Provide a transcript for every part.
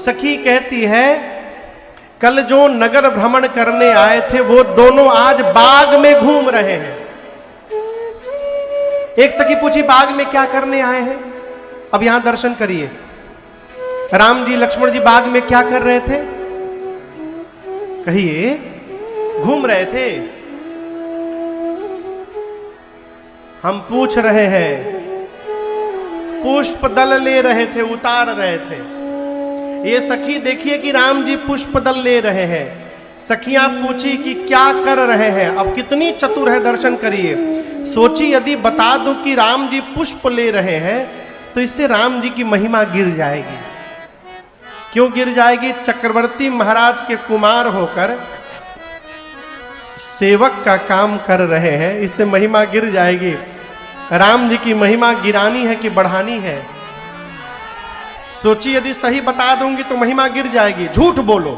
सखी कहती है कल जो नगर भ्रमण करने आए थे वो दोनों आज बाग में घूम रहे हैं। एक सखी पूछी बाग में क्या करने आए हैं? अब यहां दर्शन करिए, राम जी लक्ष्मण जी बाग में क्या कर रहे थे? कहिए। घूम रहे थे। हम पूछ रहे हैं, पुष्प दल ले रहे थे, उतार रहे थे। ये सखी देखिए कि राम जी पुष्प दल ले रहे हैं। सखियां पूछी कि क्या कर रहे हैं? अब कितनी चतुर है, दर्शन करिए। सोची यदि बता दूं कि राम जी पुष्प ले रहे हैं तो इससे राम जी की महिमा गिर जाएगी। क्यों गिर जाएगी? चक्रवर्ती महाराज के कुमार होकर सेवक का काम कर रहे हैं, इससे महिमा गिर जाएगी। राम जी की महिमा गिरानी है कि बढ़ानी है? सोची यदि सही बता दूंगी तो महिमा गिर जाएगी, झूठ बोलो।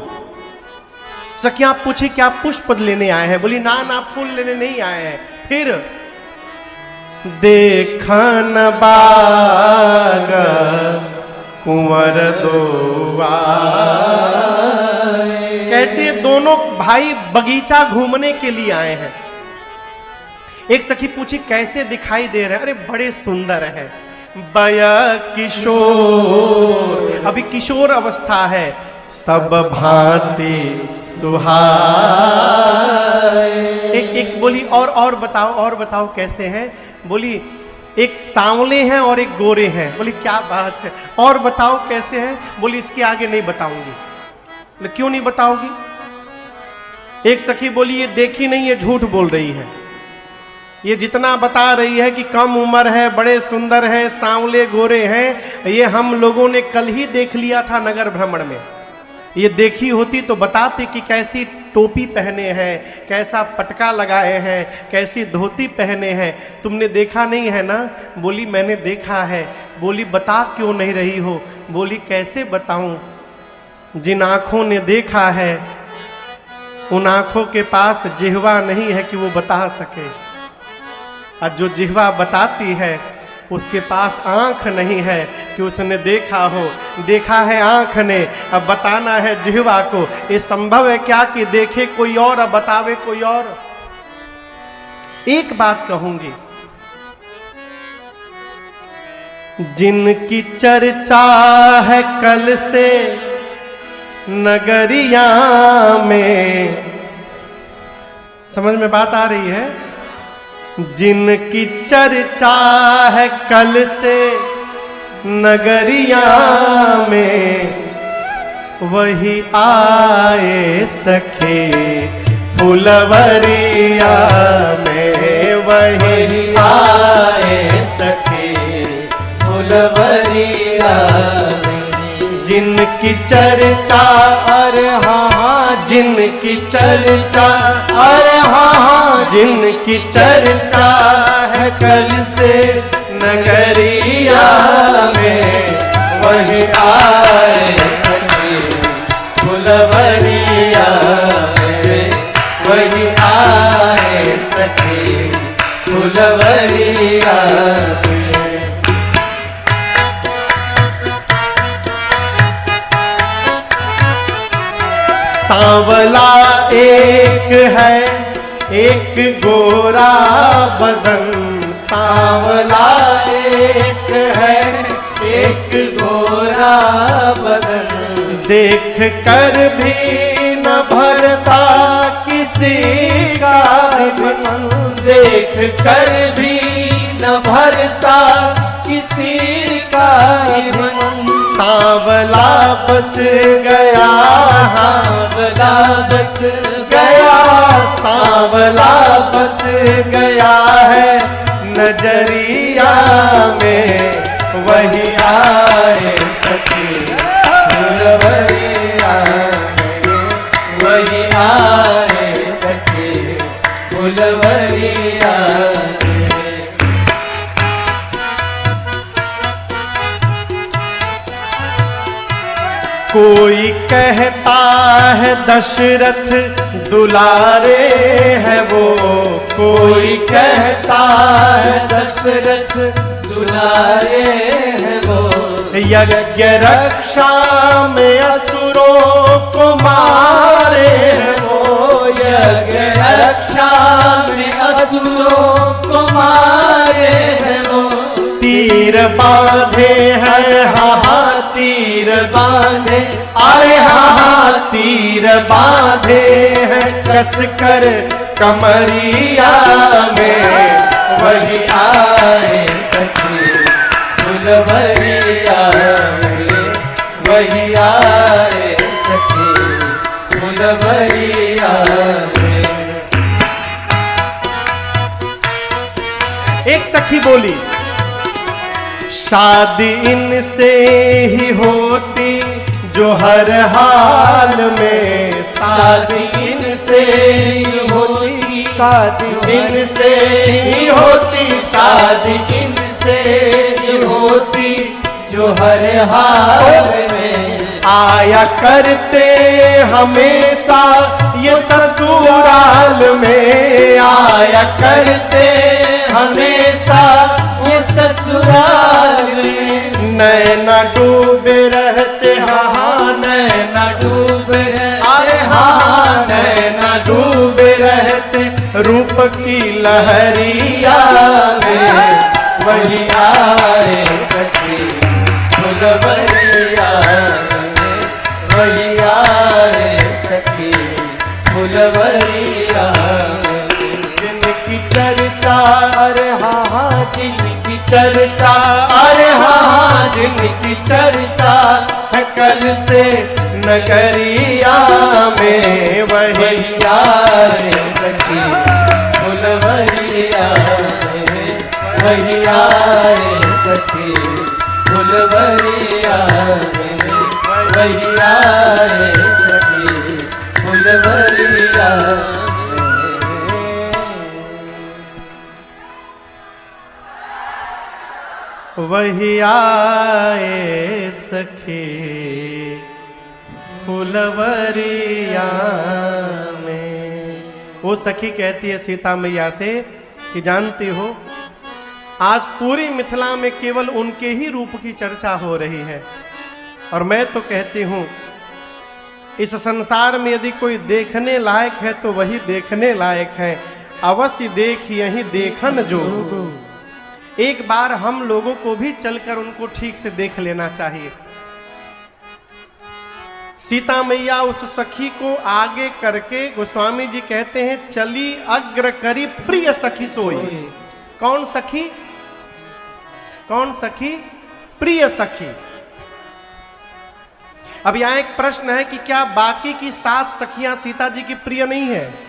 सखियां पूछी क्या पुष्प लेने आए हैं? बोली ना ना, फूल लेने नहीं आए हैं। फिर देखा न बाग कुंवर दोआ। कहते दोनों भाई बगीचा घूमने के लिए आए हैं। एक सखी पूछी कैसे दिखाई दे रहे हैं? अरे बड़े सुंदर है, बया किशोर, अभी किशोर अवस्था है, सब भांति सुहाए। एक बोली और बताओ कैसे हैं? बोली एक सांवले हैं और एक गोरे हैं। बोली क्या बात है, और बताओ कैसे हैं? बोली इसके आगे नहीं बताऊंगी। बोले क्यों नहीं बताओगी? एक सखी बोली ये देखी नहीं, ये झूठ बोल रही है। ये जितना बता रही है कि कम उम्र है, बड़े सुंदर है, सांवले गोरे हैं, ये हम लोगों ने कल ही देख लिया था नगर भ्रमण में। ये देखी होती तो बताते कि कैसी टोपी पहने हैं, कैसा पटका लगाए हैं, कैसी धोती पहने हैं। तुमने देखा नहीं है ना? बोली मैंने देखा है। बोली बता क्यों नहीं रही हो? बोली कैसे बताऊं? जिन आंखों ने देखा है उन आंखों के पास जिह्वा नहीं है कि वो बता सके, और जो जिह्वा बताती है उसके पास आंख नहीं है कि उसने देखा हो। देखा है आंख ने, अब बताना है जिह्वा को। ये संभव है क्या कि देखे कोई और अब बतावे कोई और? एक बात कहूंगी, जिनकी चर्चा है कल से नगरिया में, समझ में बात आ रही है? जिनकी चर्चा है कल से नगरिया में, वही आए सखे फुलवरिया में, वही आए सखे फुलवरिया में। जिनकी चर्चा, अरे हाँ, जिनकी चर्चा, अरे हाँ, जिनकी चर्चा है कल से नगरिया में, वही आए सखी फुलवरिया में, वही आए सखी फुलवरिया में। सांवला एक है, एक गोरा बदन। सांवला एक है, एक गोरा बदन। देख कर भी न भरता किसी का मन, देख कर भी न भरता किसी का मन। सांवला बस गया, सांवला बस गया, सांवला बस गया है नजरिया में, वही आए सखी फुलवरिया में, वही आए सखी फुलवरिया में। कोई कहता है दशरथ दुलारे है वो, कोई कहता है दशरथ दुलारे है वो। यज्ञ रक्षा में असुरों को मारे हैं वो, यज्ञ रक्षा में असुरों को मारे हैं वो। तीर बांधे हैं हाँ तीर बांधे, अरे हाँ तीर बांधे हैं कस कर कमरिया में, वही आए सखी फुलवरिया में, वही आए सखी फुलवरिया में। एक सखी बोली, शादी इनसे ही होती जो हर हाल में, शादी इनसे ही होती, शादी इनसे ही होती, शादी इनसे ही होती जो हर हाल में। आया करते हमेशा ये ससुराल में, आया करते हमेशा ये ससुराल में। नैना डूबे रहते हाँ नैना डूब अरे रहते, हाँ नैना डूब रहते रूप की लहरिया में, वही आए सखी फुलवरिया में, वही आए सखी फुलवरिया में। जिनकी चर्चा अरे हाँ जिनकी चर्चा, अरे हाँ जिनकी चर्चा है कल से नगरिया में, वही आए सखी फुलवरिया में, वही आए सखी फुलवरिया में, वही आए सखी फुलवरिया में। वही आए सखी फुलवरिया में। वो सखी कहती है सीता मैया से कि जानती हो आज पूरी मिथिला में केवल उनके ही रूप की चर्चा हो रही है, और मैं तो कहती हूँ इस संसार में यदि कोई देखने लायक है तो वही देखने लायक है। अवश्य देख यही देखन जो, एक बार हम लोगों को भी चलकर उनको ठीक से देख लेना चाहिए। सीता मैया उस सखी को आगे करके गोस्वामी जी कहते हैं चली अग्र करी प्रिय सखी सोई। कौन सखी? कौन सखी? प्रिय सखी। अब यहां एक प्रश्न है कि क्या बाकी की 7 सखियां सीता जी की प्रिय नहीं है?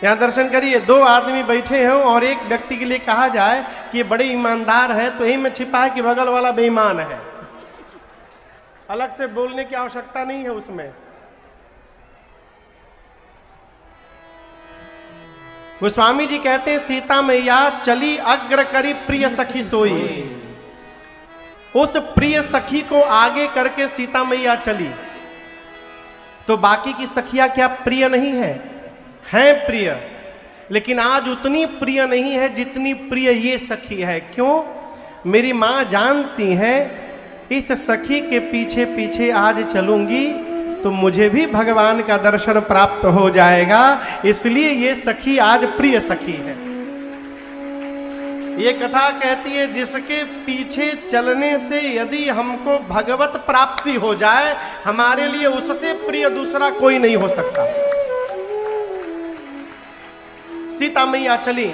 यहां दर्शन करिए, 2 आदमी बैठे हैं और एक व्यक्ति के लिए कहा जाए कि ये बड़े ईमानदार है तो यही में छिपा है कि बगल वाला बेईमान है। अलग से बोलने की आवश्यकता नहीं है उसमें। गोस्वामी जी कहते हैं सीता मैया चली अग्र करी प्रिय सखी सोई। उस प्रिय सखी को आगे करके सीता मैया चली, तो बाकी की सखियां क्या प्रिय नहीं है? हैं प्रिय, लेकिन आज उतनी प्रिय नहीं है जितनी प्रिय ये सखी है। क्यों? मेरी मां जानती है इस सखी के पीछे पीछे आज चलूंगी तो मुझे भी भगवान का दर्शन प्राप्त हो जाएगा, इसलिए ये सखी आज प्रिय सखी है। ये कथा कहती है जिसके पीछे चलने से यदि हमको भगवत प्राप्ति हो जाए, हमारे लिए उससे प्रिय दूसरा कोई नहीं हो सकता। सीता मैया चली,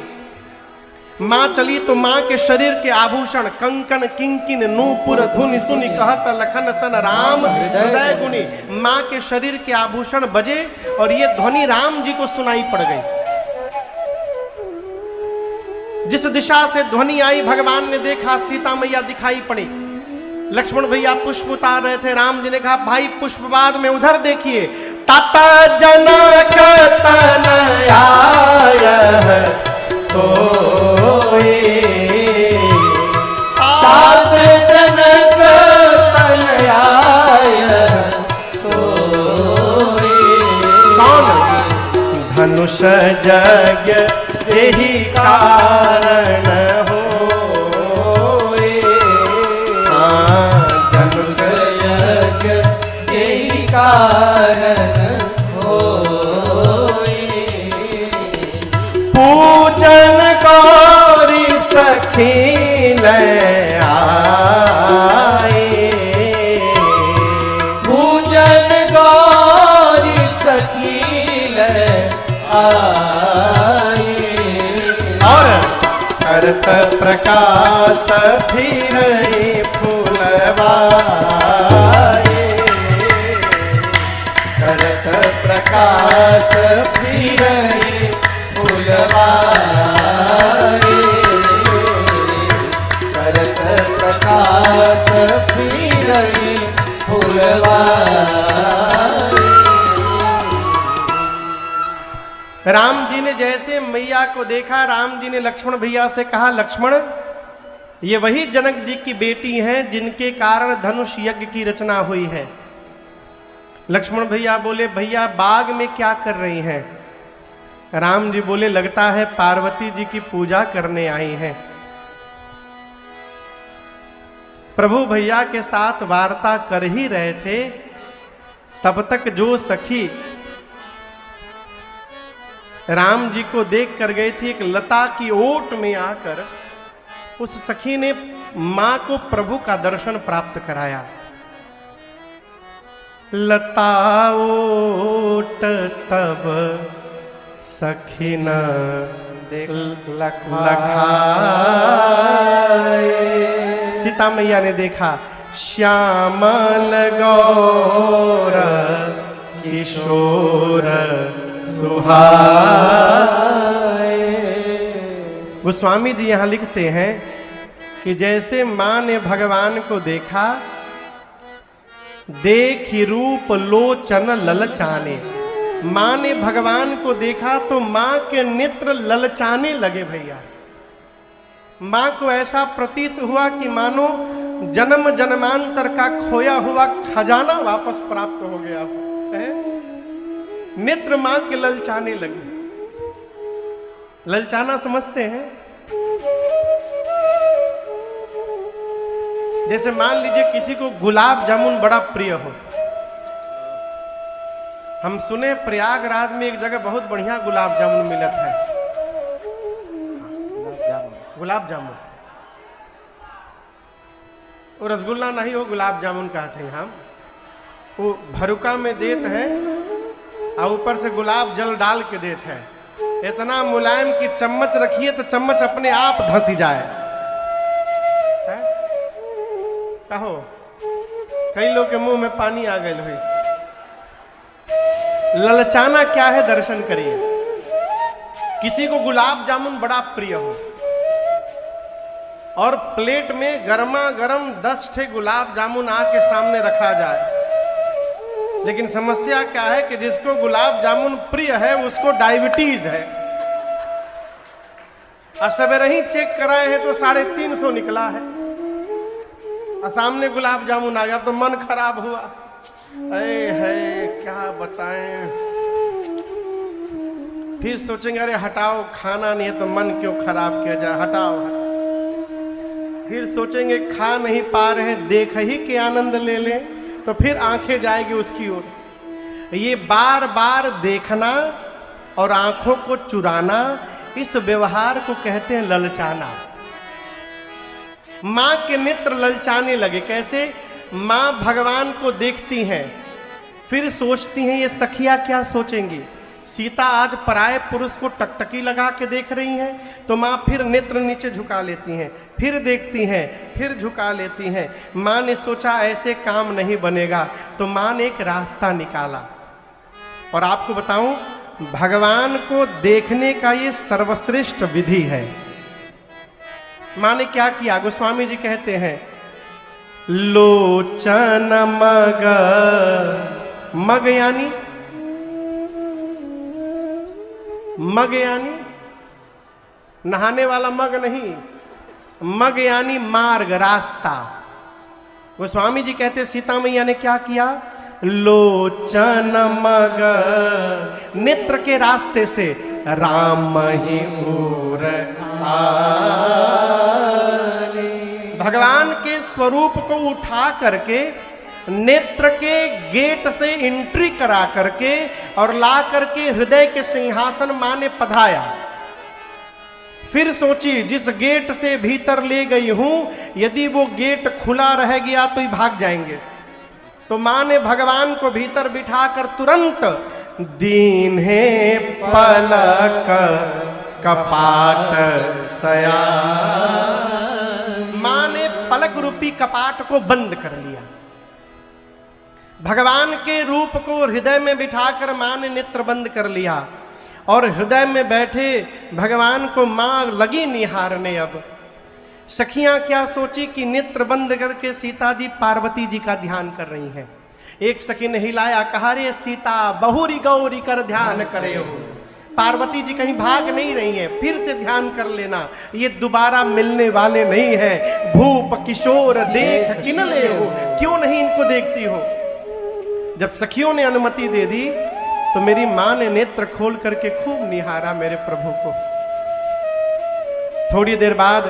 मां चली तो मां के शरीर के आभूषण कंकन किंकिन नूपुर धुनि सुनि कहत लखन सन राम हृदय गुनी। मां के शरीर के आभूषण बजे और ये ध्वनि राम जी को सुनाई पड़ गई। जिस दिशा से ध्वनि आई भगवान ने देखा सीता मैया दिखाई पड़ी। लक्ष्मण भैया पुष्प उतार रहे थे, राम जी ने कहा भाई पुष्प बाद में उधर देखिए। तात जनक तनया सोए, तात जनक तनया सोए। कौन? धनुष यज्ञ यही कारण होए। प्रकाश फिर फूलवाए, करत प्रकाश फिर फूलवाए, करत प्रकाश फिर फूलवाए। राम जी ने जैसे मैया को देखा, राम जी ने लक्ष्मण भैया से कहा, लक्ष्मण ये वही जनक जी की बेटी हैं जिनके कारण धनुष यज्ञ की रचना हुई है। लक्ष्मण भैया बोले, भैया बाग में क्या कर रही हैं? राम जी बोले, लगता है पार्वती जी की पूजा करने आई हैं। प्रभु भैया के साथ वार्ता कर ही रहे थे, तब तक जो सखी राम जी को देख कर गई थी, एक लता की ओट में आकर उस सखी ने मां को प्रभु का दर्शन प्राप्त कराया। लता ओट तब सखी न लखाए। सीता मैया ने देखा, श्यामल गौर किशोर सुहाए। गोस्वामी जी यहां लिखते हैं कि जैसे मां ने भगवान को देखा, देखी रूप लोचन ललचाने। मां ने भगवान को देखा तो मां के नेत्र ललचाने लगे भैया। मां को ऐसा प्रतीत हुआ कि मानो जन्म जन्मांतर का खोया हुआ खजाना वापस प्राप्त हो गया है। नेत्र मां के ललचाने लगे। ललचाना समझते हैं? जैसे मान लीजिए किसी को गुलाब जामुन बड़ा प्रिय हो। हम सुने प्रयागराज में एक जगह बहुत बढ़िया गुलाब जामुन मिलत है। गुलाब जामुन वो रसगुल्ला नहीं, हो गुलाब जामुन कहते हैं हम। वो भरुका में देते हैं और ऊपर से गुलाब जल डाल के देते हैं। इतना मुलायम कि चम्मच रखिए तो चम्मच अपने आप धंसी जाए। कहो कई लोग के मुंह में पानी आ गए हुई। ललचाना क्या है, दर्शन करिए। किसी को गुलाब जामुन बड़ा प्रिय हो और प्लेट में गर्मा गर्म 10 ठे गुलाब जामुन आके सामने रखा जाए, लेकिन समस्या क्या है कि जिसको गुलाब जामुन प्रिय है उसको डायबिटीज है। और सवेरे ही चेक कराए हैं तो 350 निकला है और सामने गुलाब जामुन आ गया। अब तो मन खराब हुआ। अरे है क्या बताएं। फिर सोचेंगे अरे हटाओ, खाना नहीं है तो मन क्यों खराब किया जाए, हटाओ। फिर सोचेंगे खा नहीं पा रहे हैं, देख ही के आनंद ले लें, तो फिर आंखें जाएगी उसकी ओर। ये बार बार देखना और आंखों को चुराना, इस व्यवहार को कहते हैं ललचाना। मां के नेत्र ललचाने लगे। कैसे? मां भगवान को देखती हैं, फिर सोचती हैं ये सखियां क्या सोचेंगी। सीता आज पराये पुरुष को टकटकी लगा के देख रही हैं, तो मां फिर नेत्र नीचे झुका लेती हैं, फिर देखती हैं, फिर झुका लेती हैं। मां ने सोचा ऐसे काम नहीं बनेगा, तो मां ने एक रास्ता निकाला। और आपको बताऊं, भगवान को देखने का ये सर्वश्रेष्ठ विधि है। मां ने क्या किया? गोस्वामी जी कहते हैं, लोचन मग, मग यानी नहाने वाला मग नहीं, मग यानी मार्ग, रास्ता। गोस्वामी जी कहते सीता मैया ने क्या किया? लोचन मग, नेत्र के रास्ते से राम ही उर आले। भगवान के स्वरूप को उठा करके नेत्र के गेट से एंट्री करा करके और ला करके हृदय के सिंहासन मां ने पधराया। फिर सोची जिस गेट से भीतर ले गई हूं, यदि वो गेट खुला रह गया तो ही भाग जाएंगे। तो मां ने भगवान को भीतर बिठाकर तुरंत दीन्हे पलक कपाट सया पलक रूपी कपाट को बंद कर लिया। भगवान के रूप को हृदय में बिठाकर मां ने नेत्र बंद कर लिया और हृदय में बैठे भगवान को मां लगी निहारने। अब सखियां क्या सोची कि नेत्र बंद करके सीता जी पार्वती जी का ध्यान कर रही हैं। एक सखी ने हिलाया, कहा रे सीता बहुरी गौरी कर ध्यान करे हो। पार्वती जी कहीं भाग नहीं रही हैं, फिर से ध्यान कर लेना, ये दोबारा मिलने वाले नहीं हैं। भूप किशोर देख किन ले हो, क्यों नहीं इनको देखती हो। जब सखियों ने अनुमति दे दी तो मेरी मां ने नेत्र खोल करके खूब निहारा मेरे प्रभु को। थोड़ी देर बाद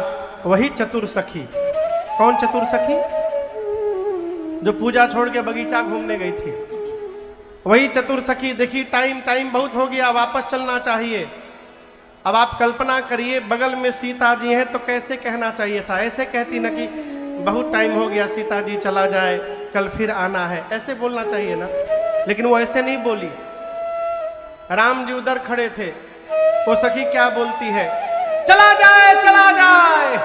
वही चतुर सखी, कौन चतुर सखी, जो पूजा छोड़ के बगीचा घूमने गई थी, वही चतुर सखी देखी टाइम बहुत हो गया, वापस चलना चाहिए। अब आप कल्पना करिए बगल में सीता जी हैं तो कैसे कहना चाहिए था। ऐसे कहती ना कि बहुत टाइम हो गया, सीता जी चला जाए, कल फिर आना है, ऐसे बोलना चाहिए ना। लेकिन वो ऐसे नहीं बोली। राम जी उधर खड़े थे, वो सखी क्या बोलती है, चला जाए चला जाए,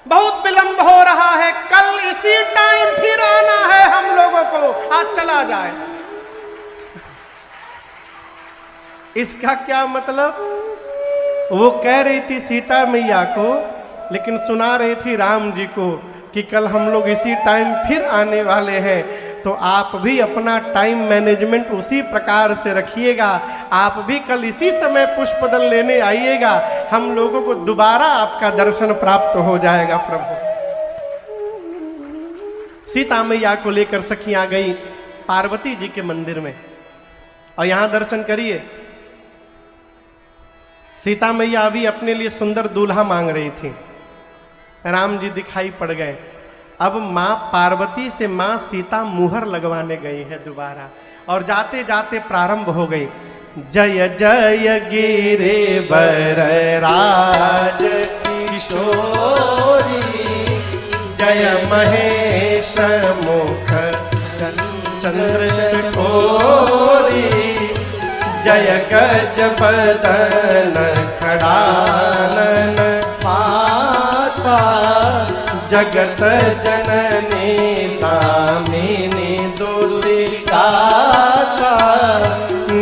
बहुत विलंब हो रहा है, कल इसी टाइम फिर आना है हम लोगों को, आज चला जाए। इसका क्या मतलब, वो कह रही थी सीता मैया को, लेकिन सुना रही थी राम जी को कि कल हम लोग इसी टाइम फिर आने वाले हैं। तो आप भी अपना टाइम मैनेजमेंट उसी प्रकार से रखिएगा, आप भी कल इसी समय पुष्पदल लेने आइएगा, हम लोगों को दोबारा आपका दर्शन प्राप्त हो जाएगा। प्रभु सीता मैया को लेकर सखियां गई पार्वती जी के मंदिर में, और यहां दर्शन करिए, सीता मैया अभी अपने लिए सुंदर दूल्हा मांग रही थी, राम जी दिखाई पड़ गए। अब मां पार्वती से मां सीता मुहर लगवाने गई है दोबारा, और जाते जाते प्रारंभ हो गई, जय जय गिरे वरराज किशोरी, जय महेश मुख चंद्र चकोरी, जय गज बदन खड़ानन माता, जगत जननी दामिनी दुर्गा,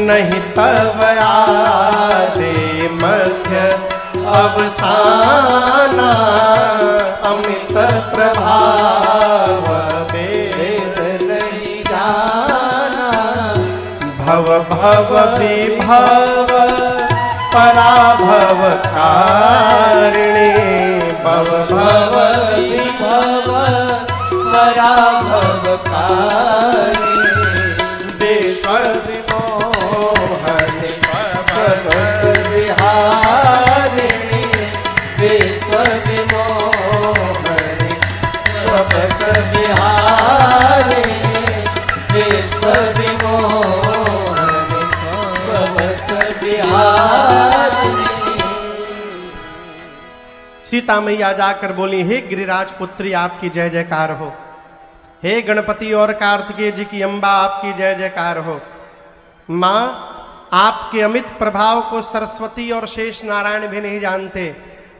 नहीं तब आदि मध्य अवसाना, अमित प्रभाव वेद नहीं जाना, भव भव विभव पराभव कारिणी, भव भव विभव पराभव कारिणी, देश विमोहन भव विहारिणी, देश विमोहन भव विहारिणी, देश विमोहन भव विहारिणी। सीता मैया जाकर बोली, हे गिरिराज पुत्री आपकी जय जयकार हो, हे गणपति और कार्तिकेय जी की अम्बा आपकी जय जयकार हो। मां आपके अमित प्रभाव को सरस्वती और शेष नारायण भी नहीं जानते।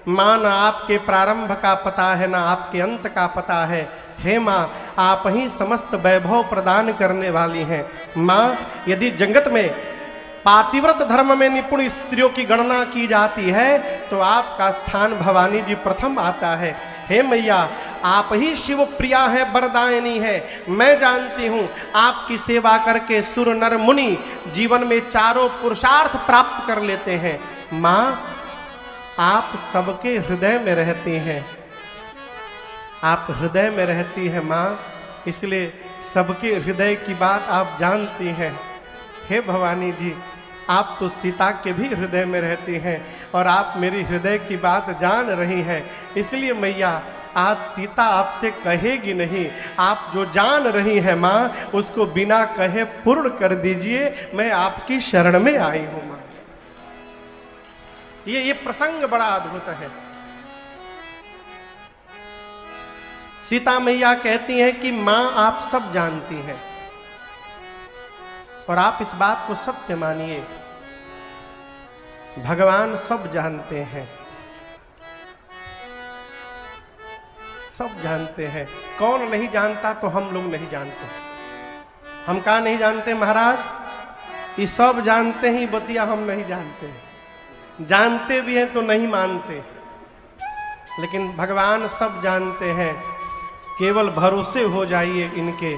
मां ना आपके प्रारंभ का पता है ना आपके अंत का पता है। हे मां आप ही समस्त वैभव प्रदान करने वाली हैं। मां यदि जगत में पातिव्रत धर्म में निपुण स्त्रियों की गणना की जाती है तो आपका स्थान भवानी जी प्रथम आता है। हे मैया आप ही शिव प्रिया है, वरदायिनी है। मैं जानती हूँ आपकी सेवा करके सुर नर मुनि जीवन में चारों पुरुषार्थ प्राप्त कर लेते हैं। माँ आप सबके हृदय में रहती हैं, आप हृदय में रहती हैं माँ, इसलिए सबके हृदय की बात आप जानती हैं। हे भवानी जी आप तो सीता के भी हृदय में रहती हैं और आप मेरी हृदय की बात जान रही हैं। इसलिए मैया आज सीता आपसे कहेगी नहीं, आप जो जान रही हैं माँ उसको बिना कहे पूर्ण कर दीजिए। मैं आपकी शरण में आई हूँ माँ। ये प्रसंग बड़ा अद्भुत है। सीता मैया कहती हैं कि माँ आप सब जानती हैं और आप इस बात को सत्य मानिए, भगवान सब जानते हैं। सब जानते हैं। कौन नहीं जानता? तो हम लोग नहीं जानते। हम कहाँ नहीं जानते महाराज? ये सब जानते ही बतिया हम नहीं जानते। जानते भी हैं तो नहीं मानते। लेकिन भगवान सब जानते हैं, केवल भरोसे हो जाइए इनके।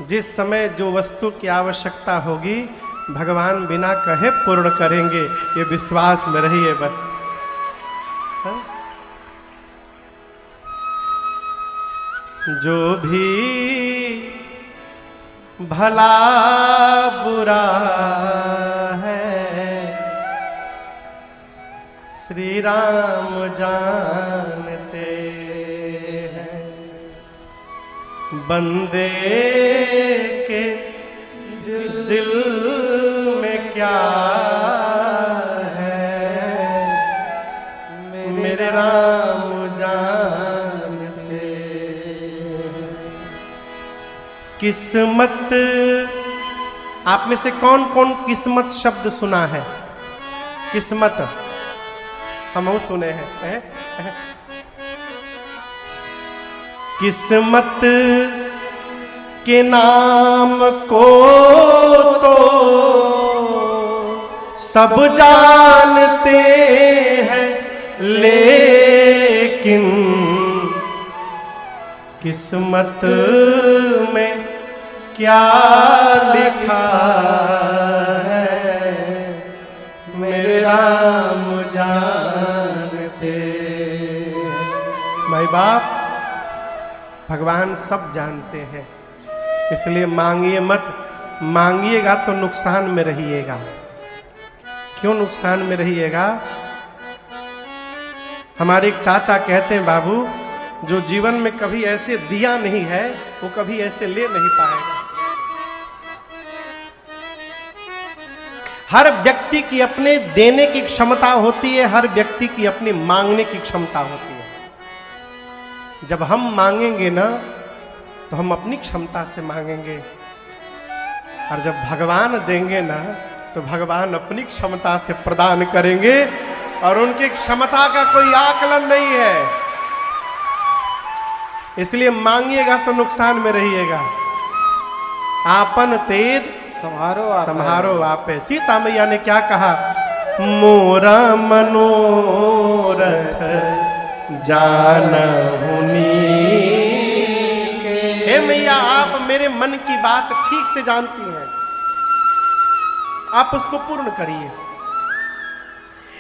जिस समय जो वस्तु की आवश्यकता होगी भगवान बिना कहे पूर्ण करेंगे, ये विश्वास में रहिए बस। हाँ? जो भी भला बुरा है श्री राम जानते हैं। बंदे के दिल में क्या है मेरे राम जानते हैं। किस्मत, आप में से कौन कौन किस्मत शब्द सुना है? किस्मत हम सुने हैं। किस्मत के नाम को तो सब जानते हैं, लेकिन किस्मत में क्या लिखा है मेरे राम जानते। भाई बाप, भगवान सब जानते हैं, इसलिए मांगिए मत। मांगिएगा तो नुकसान में रहिएगा। क्यों नुकसान में रहिएगा? हमारे एक चाचा कहते हैं, बाबू जो जीवन में कभी ऐसे दिया नहीं है वो कभी ऐसे ले नहीं पाएगा। हर व्यक्ति की अपने देने की क्षमता होती है, हर व्यक्ति की अपनी मांगने की क्षमता होती है। जब हम मांगेंगे ना तो हम अपनी क्षमता से मांगेंगे, और जब भगवान देंगे ना तो भगवान अपनी क्षमता से प्रदान करेंगे, और उनकी क्षमता का कोई आकलन नहीं है। इसलिए मांगिएगा तो नुकसान में रहिएगा। आपन तेज संहारो आपे। सीता मैया ने क्या कहा? मोरा मनोरथ जानहुनी। हे मैया, आप मेरे मन की बात ठीक से जानती हैं, आप उसको पूर्ण करिए।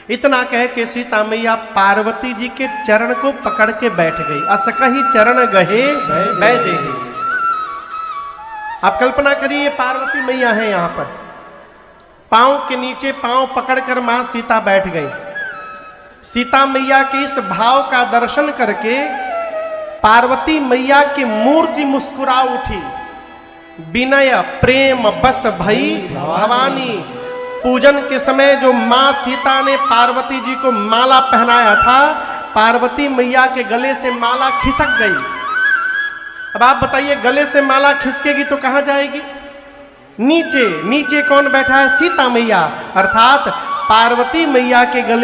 इतना कह के सीता मैया पार्वती जी के चरण को पकड़ के बैठ गई। असकही चरण गहे बह देही। आप कल्पना करिए, पार्वती मैया है यहाँ पर, पांव के नीचे पांव पकड़कर मां सीता बैठ गई। सीता मैया के इस भाव का दर्शन करके पार्वती मैया की मूर्ति मुस्कुरा उठी। विनय प्रेम बस भई भवानी। पूजन के समय जो मां सीता ने पार्वती जी को माला पहनाया था, पार्वती मैया के गले से माला खिसक गई। अब आप बताइए, गले से माला खिसकेगी तो कहां जाएगी? नीचे। नीचे कौन बैठा है? सीता मैया। अर्थात पार्वती मैया के गले